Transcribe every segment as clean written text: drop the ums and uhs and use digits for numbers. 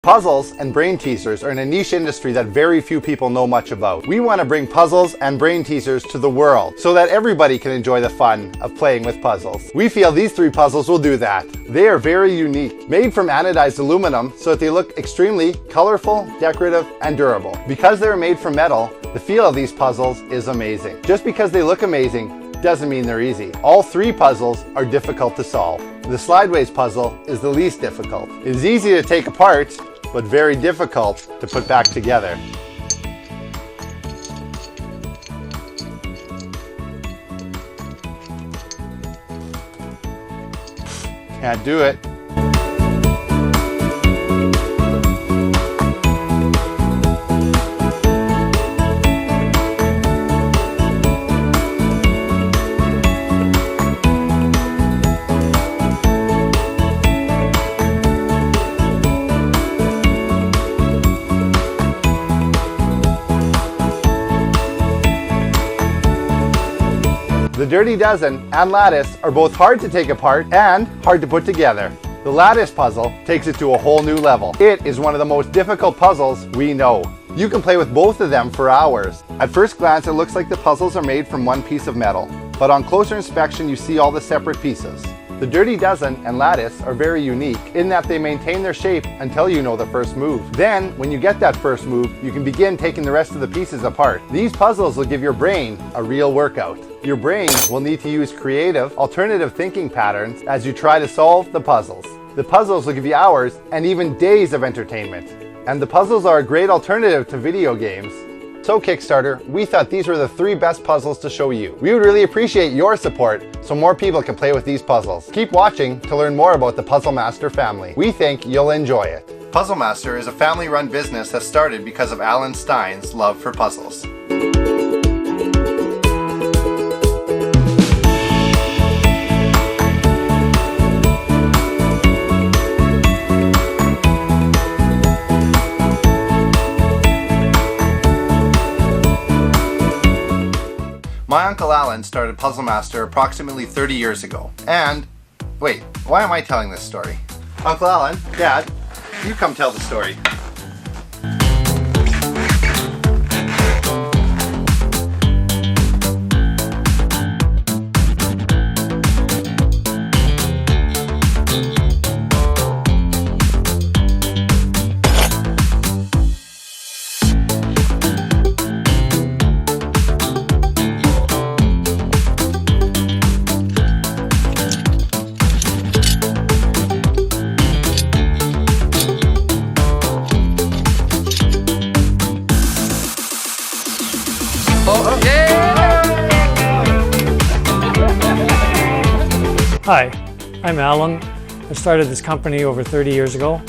Puzzles and brain teasers are in a niche industry that very few people know much about. We want to bring puzzles and brain teasers to the world so that everybody can enjoy the fun of playing with puzzles. We feel these 3 puzzles will do that. They are very unique, made from anodized aluminum so that they look extremely colorful, decorative, and durable. Because they're made from metal, the feel of these puzzles is amazing. Just because they look amazing doesn't mean they're easy. All 3 puzzles are difficult to solve. The Slideways puzzle is the least difficult. It is easy to take apart, but very difficult to put back together. Can't do it. The Dirty Dozen and Lattice are both hard to take apart and hard to put together. The Lattice puzzle takes it to a whole new level. It is one of the most difficult puzzles we know. You can play with both of them for hours. At first glance, it looks like the puzzles are made from one piece of metal, but on closer inspection, you see all the separate pieces. The Dirty Dozen and Lattice are very unique in that they maintain their shape until you know the first move. Then, when you get that first move, you can begin taking the rest of the pieces apart. These puzzles will give your brain a real workout. Your brain will need to use creative, alternative thinking patterns as you try to solve the puzzles. The puzzles will give you hours and even days of entertainment. And the puzzles are a great alternative to video games. So Kickstarter, we thought these were the 3 best puzzles to show you. We would really appreciate your support so more people can play with these puzzles. Keep watching to learn more about the Puzzle Master family. We think you'll enjoy it. Puzzle Master is a family-run business that started because of Alan Stein's love for puzzles. My Uncle Alan started Puzzle Master approximately 30 years ago. And, wait, why am I telling this story? Uncle Alan, Dad, you come tell the story. Hi, I'm Alan. I started this company over 30 years ago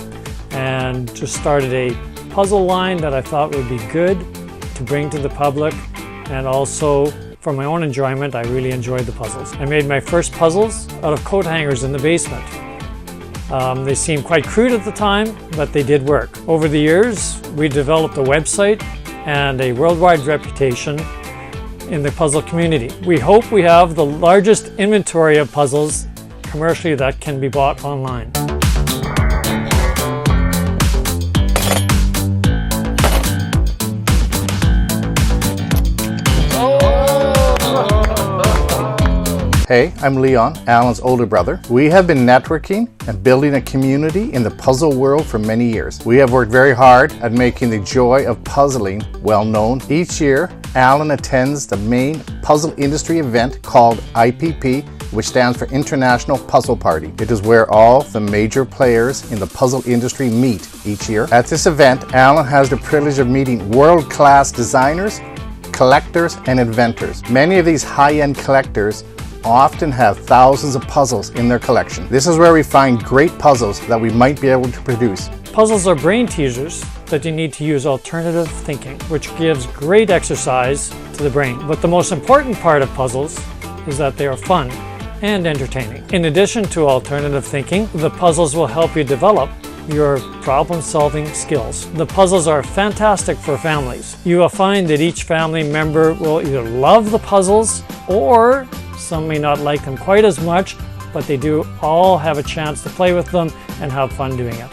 and just started a puzzle line that I thought would be good to bring to the public, and also for my own enjoyment. I really enjoyed the puzzles. I made my first puzzles out of coat hangers in the basement. They seemed quite crude at the time, but they did work. Over the years, we developed a website and a worldwide reputation in the puzzle community. We hope we have the largest inventory of puzzles commercially that can be bought online. Hey, I'm Leon, Alan's older brother. We have been networking and building a community in the puzzle world for many years. We have worked very hard at making the joy of puzzling well known. Each year, Alan attends the main puzzle industry event called IPP, which stands for International Puzzle Party. It is where all the major players in the puzzle industry meet each year. At this event, Alan has the privilege of meeting world-class designers, collectors, and inventors. Many of these high-end collectors often have thousands of puzzles in their collection. This is where we find great puzzles that we might be able to produce. Puzzles are brain teasers that you need to use alternative thinking, which gives great exercise to the brain. But the most important part of puzzles is that they are fun and entertaining. In addition to alternative thinking, the puzzles will help you develop your problem-solving skills. The puzzles are fantastic for families. You will find that each family member will either love the puzzles or some may not like them quite as much, but they do all have a chance to play with them and have fun doing it.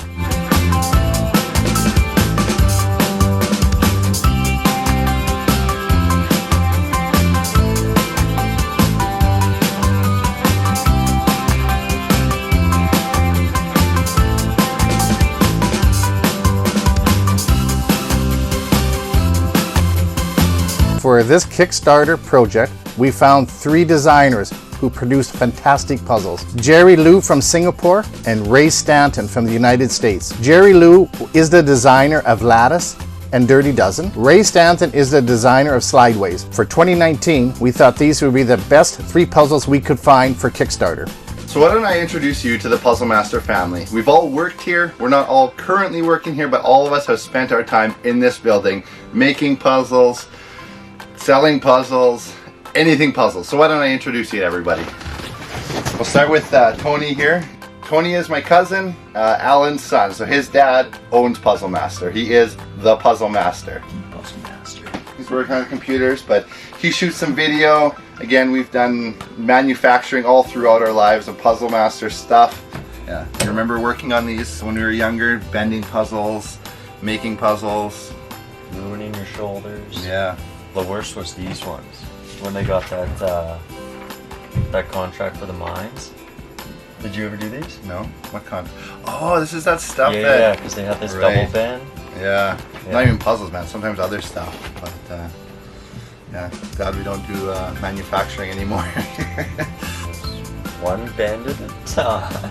For this Kickstarter project, we found 3 designers who produced fantastic puzzles. Jerry Liu from Singapore and Ray Stanton from the United States. Jerry Liu is the designer of Lattice and Dirty Dozen. Ray Stanton is the designer of Slideways. For 2019, we thought these would be the best 3 puzzles we could find for Kickstarter. So why don't I introduce you to the Puzzle Master family. We've all worked here. We're not all currently working here, but all of us have spent our time in this building making puzzles, selling puzzles, anything puzzles. So why don't I introduce you to everybody. We'll start with Tony here. Tony is my cousin, Alan's son. So his dad owns Puzzle Master. He is the Puzzle Master. Puzzle Master. He's working on computers, but he shoots some video. Again, we've done manufacturing all throughout our lives of Puzzle Master stuff. Yeah, I remember working on these when we were younger, bending puzzles, making puzzles. Ruining your shoulders. Yeah. The worst was these ones. When they got that contract for the mines. Did you ever do these? No? What kind? Oh, this is that stuff Yeah, that... because they had this Right. double bend. Yeah. Not even puzzles, man. Sometimes other stuff. But, yeah, glad we don't do manufacturing anymore. One bend at a time.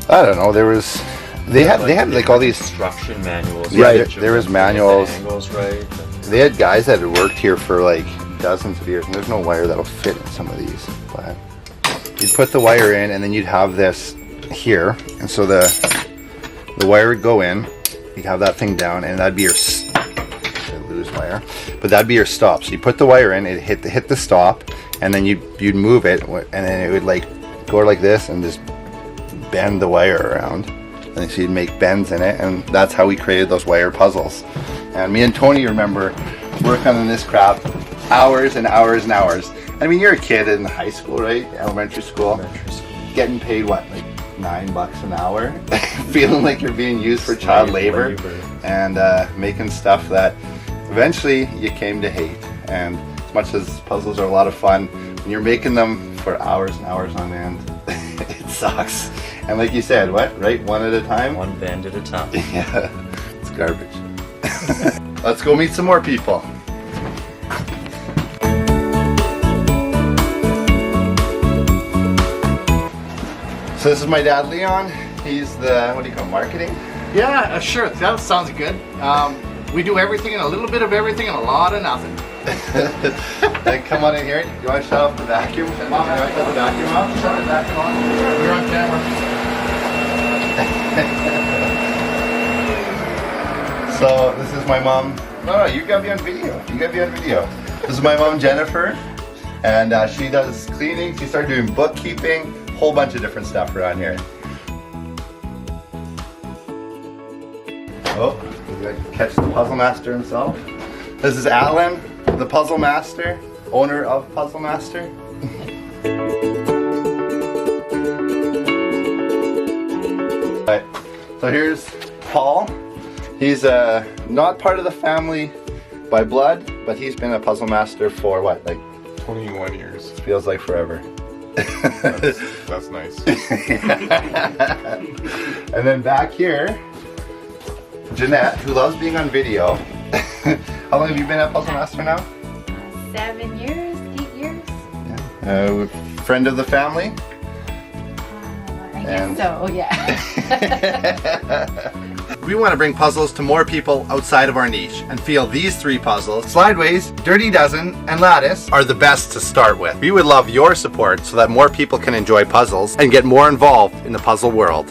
I don't know. There was... They had like all these... instruction manuals. Yeah, right? there was manuals. Angles, right? They had guys that had worked here for like dozens of years, and there's no wire that'll fit in some of these. But you'd put the wire in, and then you'd have this here, and so the wire would go in. You'd have that thing down, and that'd be your lose wire, but that'd be your stop. So you put the wire in, it hit the stop, and then you'd move it, and then it would like go like this, and just bend the wire around. And so you'd make bends in it, and that's how we created those wire puzzles. And me and Tony remember working on this crap hours and hours and hours. I mean, you're a kid in high school, right? Elementary school. Getting paid what, like $9 an hour? Feeling like you're being used for child labor. And making stuff that eventually you came to hate. And as much as puzzles are a lot of fun, when you're making them for hours and hours on end, it sucks. And like you said, what? Right? One at a time? One bend at a time. Yeah, it's garbage. Let's go meet some more people. So this is my dad, Leon. He's the, what do you call, marketing? Yeah, sure. That sounds good. We do everything and a little bit of everything and a lot of nothing. Then come on in here. You want to shut off the vacuum? You want to shut the vacuum off? Shut the vacuum on. You're on camera. So this is my mom. No, you gotta be on video. You gotta be on video. This is my mom, Jennifer, and she does cleaning. She started doing bookkeeping, whole bunch of different stuff around here. Oh, we gotta catch the Puzzle Master himself. This is Alan, the Puzzle Master, owner of Puzzle Master. Right. So here's Paul. He's not part of the family by blood, but he's been a Puzzle Master for what, like 21 years. feels like forever. That's nice. And then back here, Jeanette, who loves being on video. How long have you been a Puzzle Master now? 7 years, 8 years. Yeah. Friend of the family. I guess so, yeah. We want to bring puzzles to more people outside of our niche and feel these 3 puzzles, Slideways, Dirty Dozen, and Lattice, are the best to start with. We would love your support so that more people can enjoy puzzles and get more involved in the puzzle world.